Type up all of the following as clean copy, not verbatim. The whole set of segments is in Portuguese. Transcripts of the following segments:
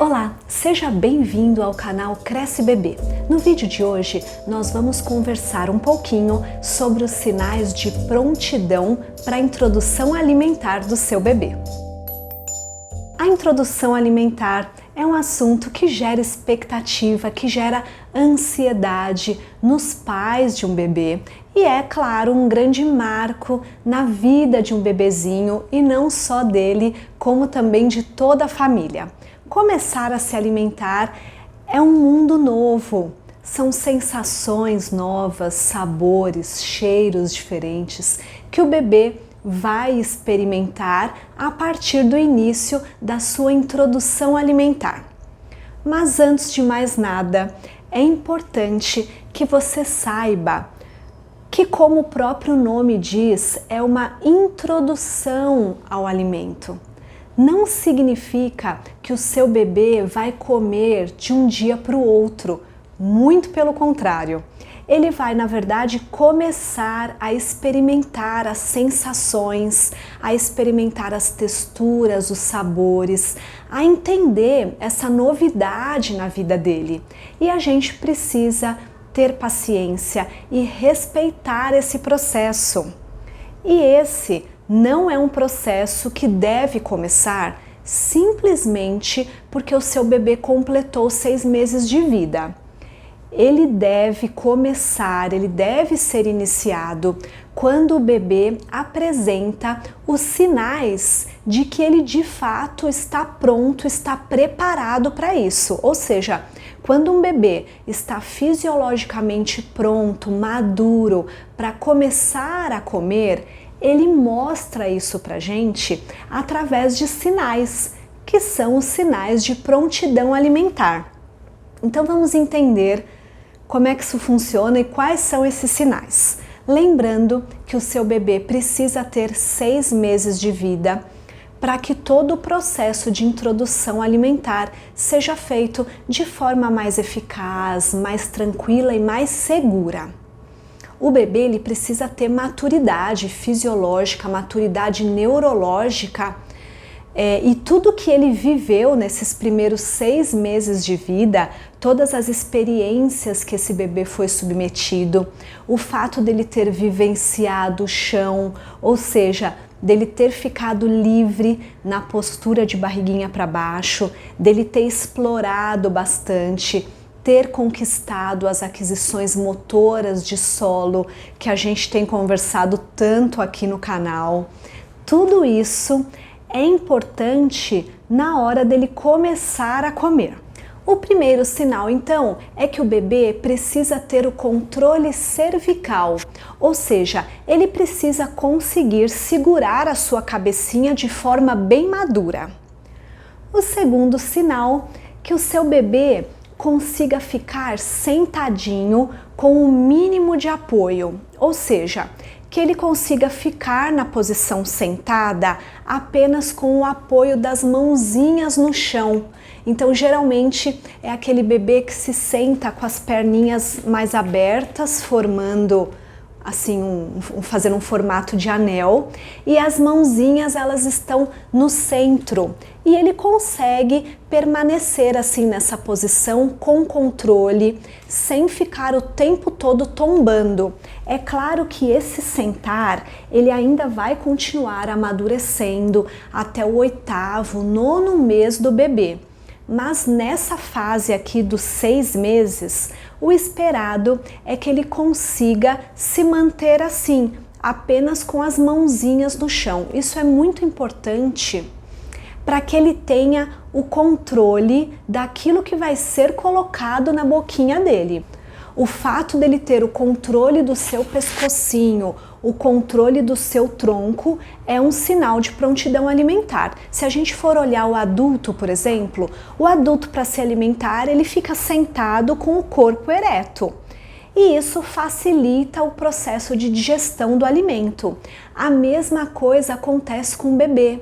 Olá, seja bem-vindo ao canal Cresce Bebê. No vídeo de hoje, nós vamos conversar um pouquinho sobre os sinais de prontidão para a introdução alimentar do seu bebê. A introdução alimentar é um assunto que gera expectativa, que gera ansiedade nos pais de um bebê e é, claro, um grande marco na vida de um bebezinho e não só dele, como também de toda a família. Começar a se alimentar é um mundo novo, são sensações novas, sabores, cheiros diferentes que o bebê vai experimentar a partir do início da sua introdução alimentar. Mas antes de mais nada, é importante que você saiba que, como o próprio nome diz, é uma introdução ao alimento. Não significa que o seu bebê vai comer de um dia para o outro, muito pelo contrário. Ele vai, na verdade, começar a experimentar as sensações, a experimentar as texturas, os sabores, a entender essa novidade na vida dele. E a gente precisa ter paciência e respeitar esse processo. E esse não é um processo que deve começar simplesmente porque o seu bebê completou 6 meses de vida. Ele deve começar, ele deve ser iniciado quando o bebê apresenta os sinais de que ele de fato está pronto, está preparado para isso. Ou seja, quando um bebê está fisiologicamente pronto, maduro para começar a comer, ele mostra isso pra gente através de sinais, que são os sinais de prontidão alimentar. Então vamos entender como é que isso funciona e quais são esses sinais. Lembrando que o seu bebê precisa ter 6 meses de vida para que todo o processo de introdução alimentar seja feito de forma mais eficaz, mais tranquila e mais segura. O bebê ele precisa ter maturidade fisiológica, maturidade neurológica e tudo que ele viveu nesses primeiros 6 meses de vida, todas as experiências que esse bebê foi submetido, o fato dele ter vivenciado o chão, ou seja, dele ter ficado livre na postura de barriguinha para baixo, dele ter explorado bastante, ter conquistado as aquisições motoras de solo que a gente tem conversado tanto aqui no canal. Tudo isso é importante na hora dele começar a comer. O primeiro sinal, então, é que o bebê precisa ter o controle cervical, ou seja, ele precisa conseguir segurar a sua cabecinha de forma bem madura. O segundo sinal é que o seu bebê consiga ficar sentadinho com o mínimo de apoio, ou seja, que ele consiga ficar na posição sentada apenas com o apoio das mãozinhas no chão. Então, geralmente é aquele bebê que se senta com as perninhas mais abertas, formando assim fazendo um formato de anel, e as mãozinhas elas estão no centro e ele consegue permanecer assim nessa posição com controle, sem ficar o tempo todo tombando. É claro que esse sentar ele ainda vai continuar amadurecendo até o 8º, 9º mês do bebê. Mas nessa fase aqui dos 6 meses, o esperado é que ele consiga se manter assim, apenas com as mãozinhas no chão. Isso é muito importante para que ele tenha o controle daquilo que vai ser colocado na boquinha dele. O fato dele ter o controle do seu pescocinho, o controle do seu tronco é um sinal de prontidão alimentar. Se a gente for olhar o adulto, por exemplo, o adulto para se alimentar ele fica sentado com o corpo ereto. E isso facilita o processo de digestão do alimento. A mesma coisa acontece com o bebê.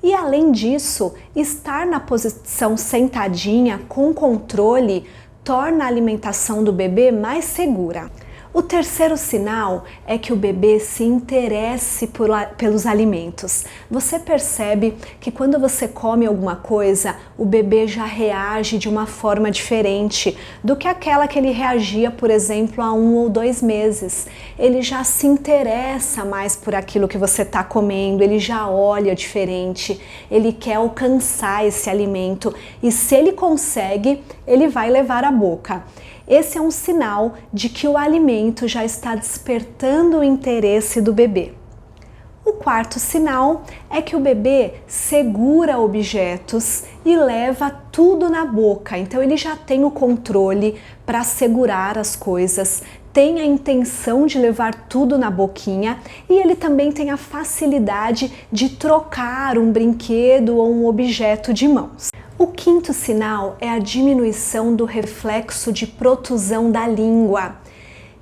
E além disso, estar na posição sentadinha com controle torna a alimentação do bebê mais segura. O terceiro sinal é que o bebê se interesse pelos alimentos. Você percebe que quando você come alguma coisa, o bebê já reage de uma forma diferente do que aquela que ele reagia, por exemplo, há 1 ou 2 meses. Ele já se interessa mais por aquilo que você está comendo, ele já olha diferente, ele quer alcançar esse alimento e se ele consegue, ele vai levar à boca. Esse é um sinal de que o alimento já está despertando o interesse do bebê. O quarto sinal é que o bebê segura objetos e leva tudo na boca. Então ele já tem o controle para segurar as coisas, tem a intenção de levar tudo na boquinha e ele também tem a facilidade de trocar um brinquedo ou um objeto de mãos. O quinto sinal é a diminuição do reflexo de protusão da língua,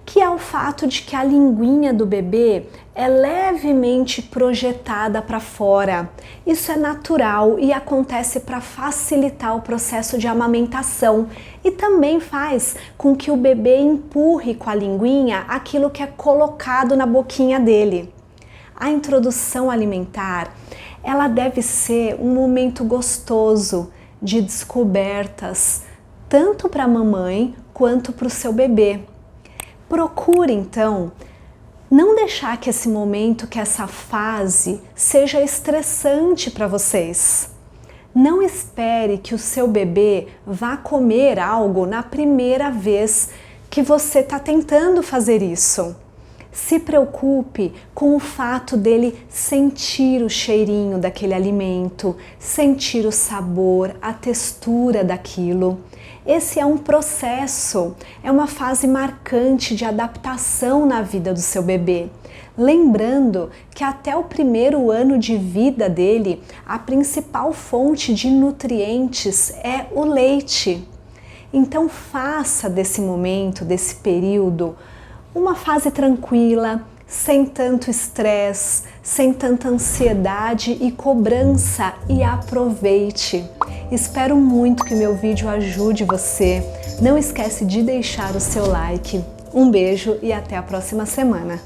que é o fato de que a linguinha do bebê é levemente projetada para fora. Isso é natural e acontece para facilitar o processo de amamentação e também faz com que o bebê empurre com a linguinha aquilo que é colocado na boquinha dele. A introdução alimentar, ela deve ser um momento gostoso de descobertas, tanto para a mamãe quanto para o seu bebê. Procure então não deixar que esse momento, que essa fase seja estressante para vocês. Não espere que o seu bebê vá comer algo na primeira vez que você está tentando fazer isso. Se preocupe com o fato dele sentir o cheirinho daquele alimento, sentir o sabor, a textura daquilo. Esse é um processo, é uma fase marcante de adaptação na vida do seu bebê. Lembrando que até o primeiro ano de vida dele, a principal fonte de nutrientes é o leite. Então faça desse momento, desse período, uma fase tranquila, sem tanto estresse, sem tanta ansiedade e cobrança, e aproveite. Espero muito que meu vídeo ajude você. Não esquece de deixar o seu like. Um beijo e até a próxima semana.